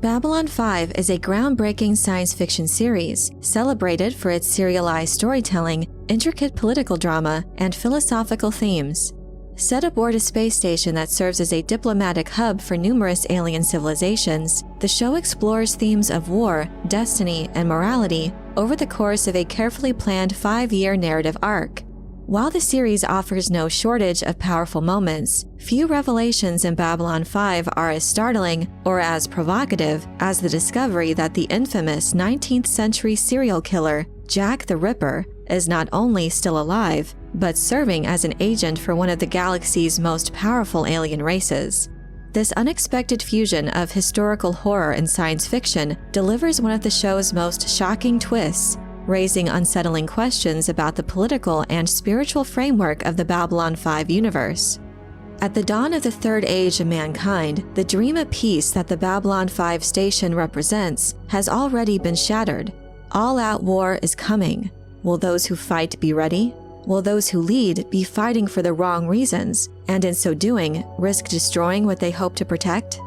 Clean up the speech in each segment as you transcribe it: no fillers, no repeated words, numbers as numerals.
Babylon 5 is a groundbreaking science fiction series celebrated for its serialized storytelling, intricate political drama, and philosophical themes. Set aboard a space station that serves as a diplomatic hub for numerous alien civilizations, the show explores themes of war, destiny, and morality over the course of a carefully planned 5-year narrative arc. While the series offers no shortage of powerful moments, few revelations in Babylon 5 are as startling or as provocative as the discovery that the infamous 19th century serial killer, Jack the Ripper, is not only still alive, but serving as an agent for one of the galaxy's most powerful alien races. This unexpected fusion of historical horror and science fiction delivers one of the show's most shocking twists, raising unsettling questions about the political and spiritual framework of the Babylon 5 universe. At the dawn of the third age of mankind, the dream of peace that the Babylon 5 station represents has already been shattered. All-out war is coming. Will those who fight be ready? Will those who lead be fighting for the wrong reasons, and in so doing, risk destroying what they hope to protect?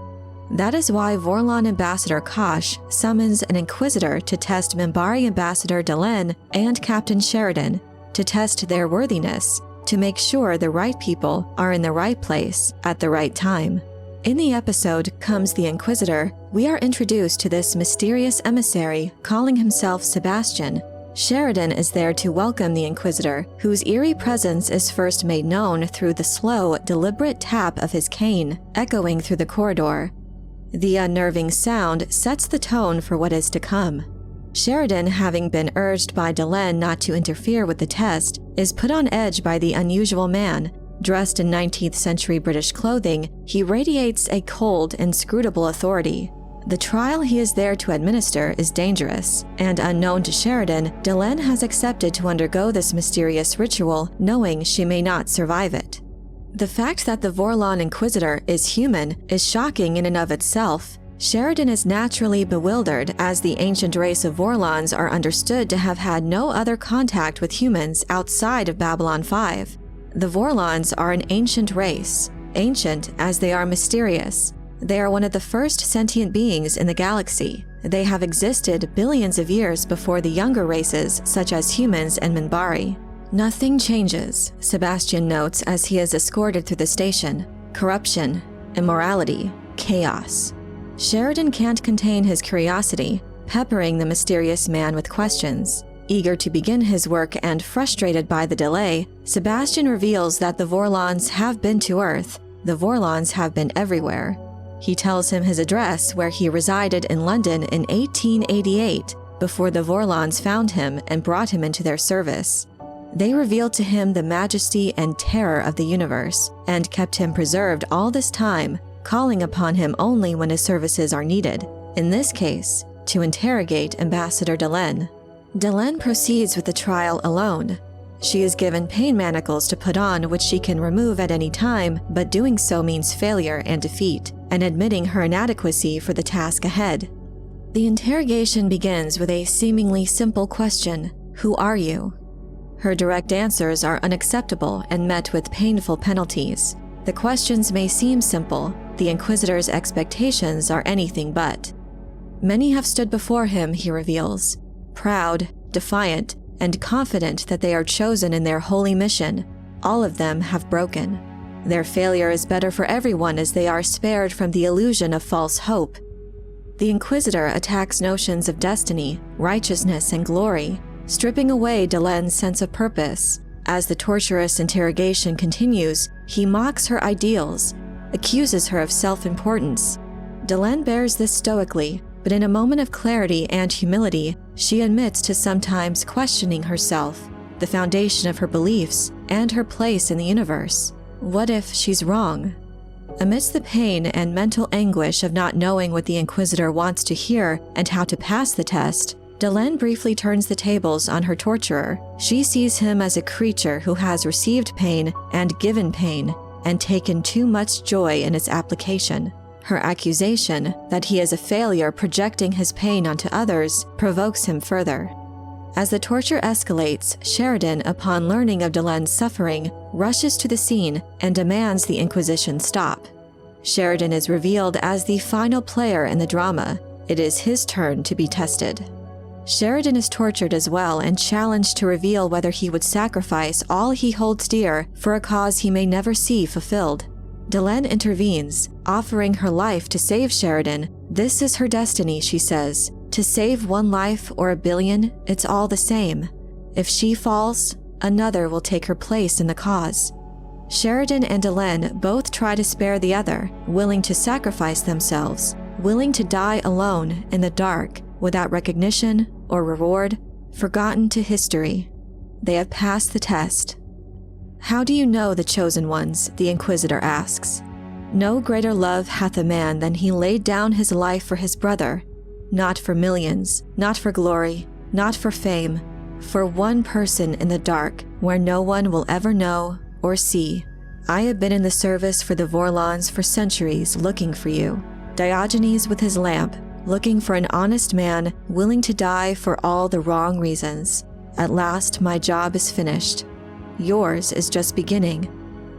That is why Vorlon Ambassador Kosh summons an Inquisitor to test Minbari Ambassador Delenn and Captain Sheridan, to test their worthiness, to make sure the right people are in the right place at the right time. In the episode Comes the Inquisitor, we are introduced to this mysterious emissary calling himself Sebastian. Sheridan is there to welcome the Inquisitor, whose eerie presence is first made known through the slow, deliberate tap of his cane echoing through the corridor. The unnerving sound sets the tone for what is to come. Sheridan, having been urged by Delenn not to interfere with the test, is put on edge by the unusual man. Dressed in 19th century British clothing, he radiates a cold, inscrutable authority. The trial he is there to administer is dangerous, and unknown to Sheridan, Delenn has accepted to undergo this mysterious ritual, knowing she may not survive it. The fact that the Vorlon Inquisitor is human is shocking in and of itself. Sheridan is naturally bewildered as the ancient race of Vorlons are understood to have had no other contact with humans outside of Babylon 5. The Vorlons are an ancient race, ancient as they are mysterious. They are one of the first sentient beings in the galaxy. They have existed billions of years before the younger races such as humans and Minbari. Nothing changes, Sebastian notes as he is escorted through the station. Corruption, immorality, chaos. Sheridan can't contain his curiosity, peppering the mysterious man with questions. Eager to begin his work and frustrated by the delay, Sebastian reveals that the Vorlons have been to Earth. The Vorlons have been everywhere. He tells him his address where he resided in London in 1888, before the Vorlons found him and brought him into their service. They revealed to him the majesty and terror of the universe, and kept him preserved all this time, calling upon him only when his services are needed, in this case, to interrogate Ambassador Delenn. Delenn proceeds with the trial alone. She is given pain manacles to put on which she can remove at any time, but doing so means failure and defeat, and admitting her inadequacy for the task ahead. The interrogation begins with a seemingly simple question: who are you? Her direct answers are unacceptable and met with painful penalties. The questions may seem simple, the Inquisitor's expectations are anything but. Many have stood before him, he reveals, proud, defiant, and confident that they are chosen in their holy mission. All of them have broken. Their failure is better for everyone as they are spared from the illusion of false hope. The Inquisitor attacks notions of destiny, righteousness, and glory, stripping away Delenn's sense of purpose. As the torturous interrogation continues, he mocks her ideals, accuses her of self-importance. Delenn bears this stoically, but in a moment of clarity and humility, she admits to sometimes questioning herself, the foundation of her beliefs, and her place in the universe. What if she's wrong? Amidst the pain and mental anguish of not knowing what the Inquisitor wants to hear and how to pass the test, Delenn briefly turns the tables on her torturer. She sees him as a creature who has received pain and given pain, and taken too much joy in its application. Her accusation that he is a failure projecting his pain onto others provokes him further. As the torture escalates, Sheridan, upon learning of Delenn's suffering, rushes to the scene and demands the Inquisition stop. Sheridan is revealed as the final player in the drama, It is his turn to be tested. Sheridan is tortured as well and challenged to reveal whether he would sacrifice all he holds dear for a cause he may never see fulfilled. Delenn intervenes, offering her life to save Sheridan. This is her destiny, she says. To save one life or a billion, it's all the same. If she falls, another will take her place in the cause. Sheridan and Delenn both try to spare the other, willing to sacrifice themselves, willing to die alone in the dark, without recognition or reward, forgotten to history. They have passed the test. How do you know the chosen ones? The Inquisitor asks. No greater love hath a man than he laid down his life for his brother, not for millions, not for glory, not for fame, for one person in the dark where no one will ever know or see. I have been in the service for the Vorlons for centuries looking for you. Diogenes with his lamp, looking for an honest man willing to die for all the wrong reasons. At last my job is finished. Yours is just beginning.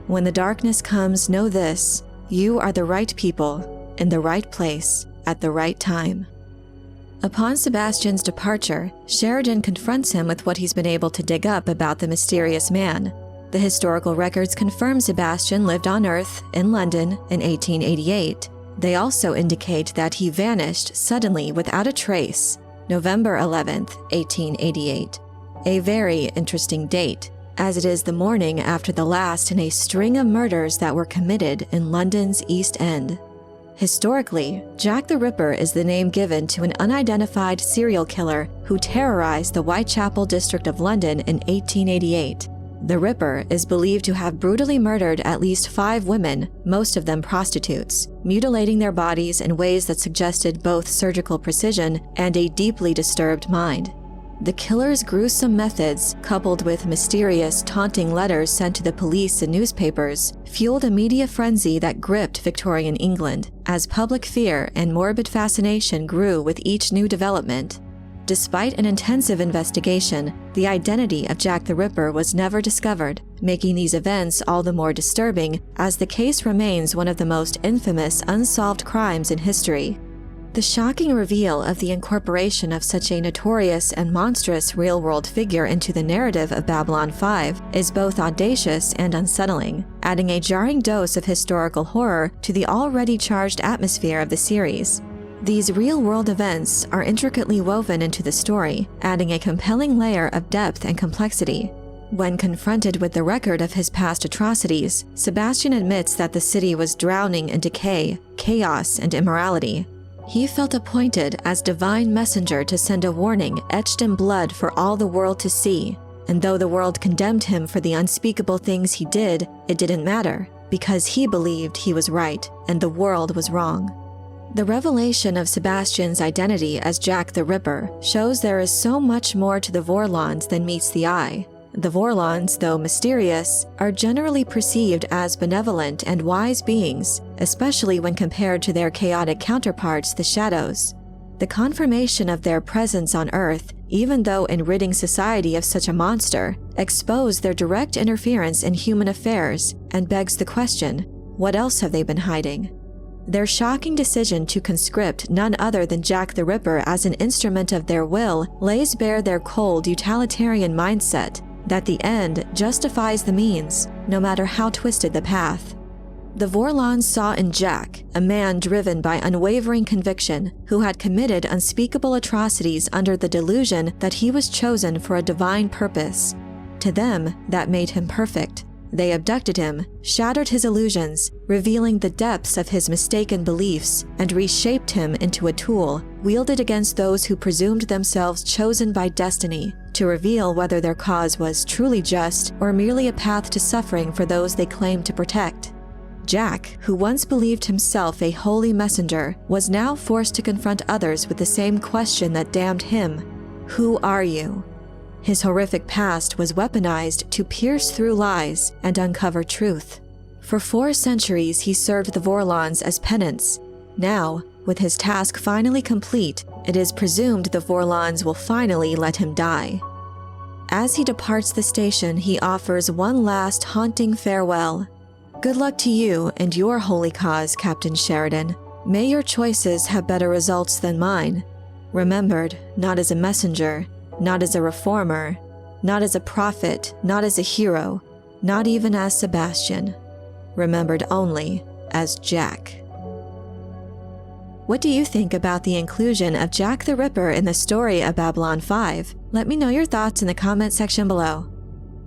When the darkness comes, know this: you are the right people, in the right place, at the right time. Upon Sebastian's departure, Sheridan confronts him with what he's been able to dig up about the mysterious man. The historical records confirm Sebastian lived on Earth, in London, in 1888. They also indicate that he vanished suddenly without a trace, November 11th, 1888. A very interesting date, as it is the morning after the last in a string of murders that were committed in London's East End. Historically, Jack the Ripper is the name given to an unidentified serial killer who terrorized the Whitechapel district of London in 1888. The Ripper is believed to have brutally murdered at least 5 women, most of them prostitutes, mutilating their bodies in ways that suggested both surgical precision and a deeply disturbed mind. The killer's gruesome methods, coupled with mysterious, taunting letters sent to the police and newspapers, fueled a media frenzy that gripped Victorian England, as public fear and morbid fascination grew with each new development. Despite an intensive investigation, the identity of Jack the Ripper was never discovered, making these events all the more disturbing as the case remains one of the most infamous unsolved crimes in history. The shocking reveal of the incorporation of such a notorious and monstrous real-world figure into the narrative of Babylon 5 is both audacious and unsettling, adding a jarring dose of historical horror to the already charged atmosphere of the series. These real-world events are intricately woven into the story, adding a compelling layer of depth and complexity. When confronted with the record of his past atrocities, Sebastian admits that the city was drowning in decay, chaos, and immorality. He felt appointed as divine messenger to send a warning etched in blood for all the world to see, and though the world condemned him for the unspeakable things he did, it didn't matter, because he believed he was right and the world was wrong. The revelation of Sebastian's identity as Jack the Ripper shows there is so much more to the Vorlons than meets the eye. The Vorlons, though mysterious, are generally perceived as benevolent and wise beings, especially when compared to their chaotic counterparts, the Shadows. The confirmation of their presence on Earth, even though in ridding society of such a monster, exposed their direct interference in human affairs and begs the question, what else have they been hiding? Their shocking decision to conscript none other than Jack the Ripper as an instrument of their will lays bare their cold, utilitarian mindset that the end justifies the means, no matter how twisted the path. The Vorlons saw in Jack a man driven by unwavering conviction who had committed unspeakable atrocities under the delusion that he was chosen for a divine purpose. To them, that made him perfect. They abducted him, shattered his illusions, revealing the depths of his mistaken beliefs, and reshaped him into a tool wielded against those who presumed themselves chosen by destiny to reveal whether their cause was truly just or merely a path to suffering for those they claimed to protect. Jack, who once believed himself a holy messenger, was now forced to confront others with the same question that damned him: who are you? His horrific past was weaponized to pierce through lies and uncover truth. For 4 centuries he served the Vorlons as penance. Now, with his task finally complete, it is presumed the Vorlons will finally let him die. As he departs the station, he offers one last haunting farewell. Good luck to you and your holy cause, Captain Sheridan. May your choices have better results than mine, remembered not as a messenger, not as a reformer, not as a prophet, not as a hero, not even as Sebastian, remembered only as Jack. What do you think about the inclusion of Jack the Ripper in the story of Babylon 5? Let me know your thoughts in the comment section below.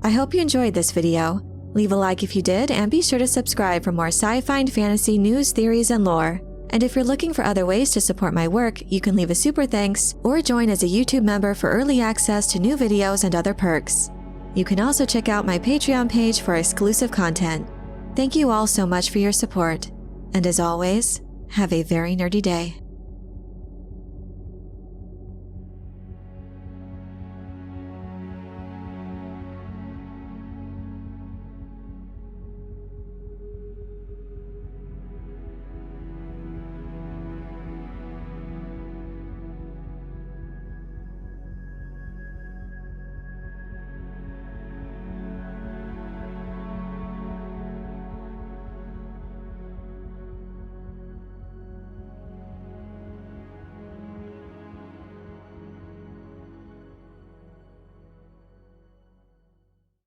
I hope you enjoyed this video. Leave a like if you did, and be sure to subscribe for more sci-fi and fantasy news, theories, and lore. And if you're looking for other ways to support my work, you can leave a super thanks or join as a YouTube member for early access to new videos and other perks. You can also check out my Patreon page for exclusive content. Thank you all so much for your support. And as always, have a very nerdy day.